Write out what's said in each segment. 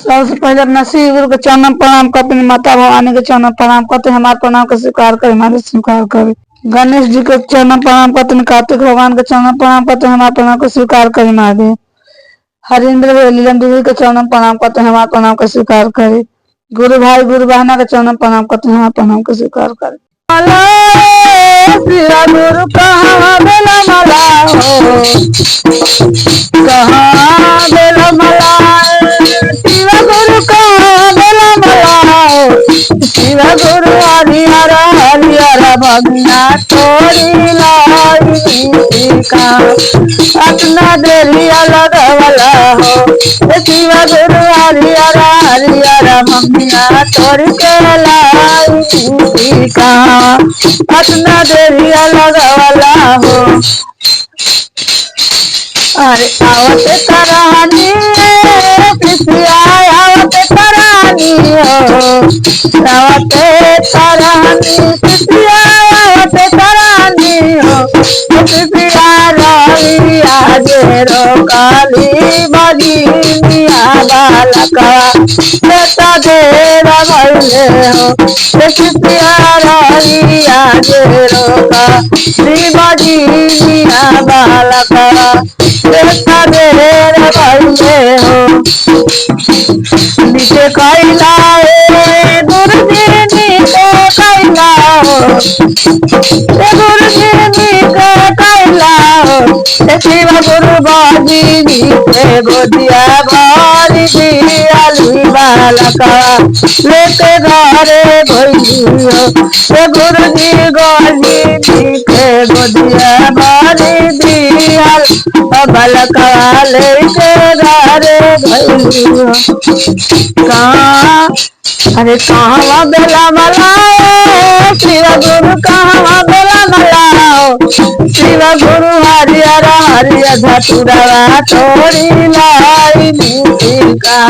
सबसे पहले अपना श्री गुरु के चरण प्रणाम करते हैं, माता भवानी के चरण प्रणाम करते हैं, हमारे प्रणाम का स्वीकार करें, हमारे स्वीकार करें। गणेश जी के चरण प्रणाम करते हैं, कार्तिक भगवान के चरण प्रणाम करते हैं, हमारे प्रणाम का स्वीकार करें महादेव। हरिंद्र लीलन देवी के चरण प्रणाम करते हैं, हमारे प्रणाम का स्वीकार करें। गुरु भाई गुरु बहना के चरण प्रणाम करते हैं, हमारे प्रणाम का स्वीकार करें। गुरु कहाँ बेला मला हो, कहाँ बेला मला, शिव गुरु कहाँ बेला मला हो, शिव गुरु हरिहर हरिहर भगना तोरी लाई का अपना देरिया लगवला हो, शिव गुरु हरिहर हरिहर भगना तोरी के लाई का अपना देरिया लगवला हो। अरे आवते करानी पिसिया आवते करानी हो, आवते करानी पिसिया आवते करानी हो, पिसिया रही आजे रो काली बजी मिया बालका बेटा देरा भैले हो, पिसिया रही आजे रो काली बजी मिया बालका बेटा देरा भैले हो। नीचे कैला गुरुजी नीचे कैला हो, गुरुजी नीचे कैला हो, शिव गुरु बाजी नीचे गोदिया भारी दियाली बालका लेके घरे भैली हो, गुरुजी गोदी नीचे गोदिया भारी दियाल बालका लेके घरे भैली हो। कहाँ अरे कहाँ बेला मलाओ, शिव गुरु कहाँ बेला मलाओ, शिव गुरु हरिहर हरिहर धतुरवा तोरी लाई का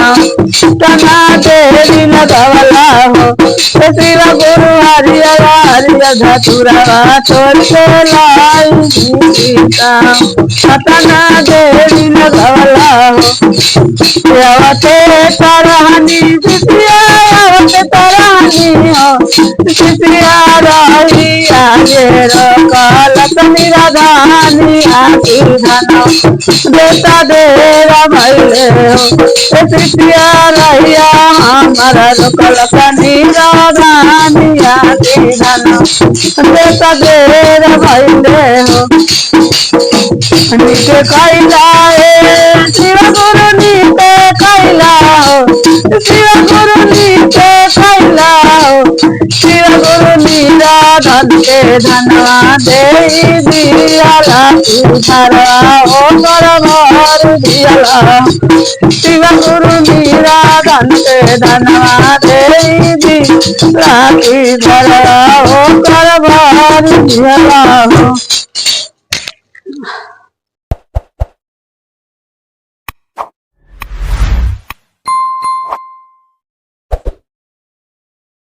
तना देरी लगवला हो, शिव गुरु हरिहर हरिहर धतुरवा तोरी लाई का तना देरी लगवला हो। आवते तरहनी पिसिया आवते तरहनी हो, पिसिया रही आगे रकालत निराधानी आती धनो बेटा देरा भैले हो, पिसिया रहिया हमारा रकालत निराधानी आती धनो बेटा देरा भैले हो। नीचे कैला शिव गुरु नीचे कैला हो, शिव गुरु नीचे कैला हो, शिव गुरु नीरा धन के धनवा दे दियाला धरवा ओ घर दियाला, शिव गुरु नीरा धन के धनवा दे दियाला धरवा ओ घर दियाला।